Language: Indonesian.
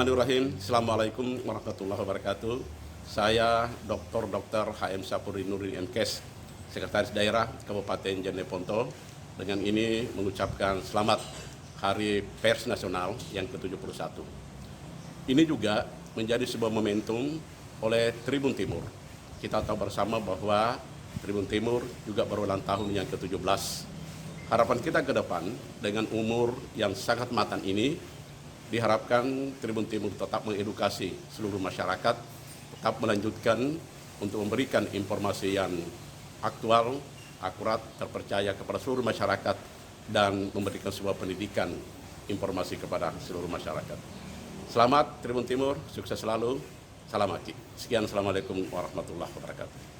Bismillahirrahmanirrahim. Assalamualaikum warahmatullahi wabarakatuh. Saya Dr. HM Sapuri Nurdin MKes, Sekretaris Daerah Kabupaten Jeneponto. Dengan ini mengucapkan selamat Hari Pers Nasional yang ke-71. Ini juga menjadi sebuah momentum oleh Tribun Timur. Kita tahu bersama bahwa Tribun Timur juga berulang tahun yang ke-17. Harapan kita ke depan dengan umur yang sangat matang ini, diharapkan Tribun Timur tetap mengedukasi seluruh masyarakat, tetap melanjutkan untuk memberikan informasi yang aktual, akurat, terpercaya kepada seluruh masyarakat, dan memberikan sebuah pendidikan informasi kepada seluruh masyarakat. Selamat Tribun Timur, sukses selalu, salam Aki. Sekian, Assalamualaikum warahmatullahi wabarakatuh.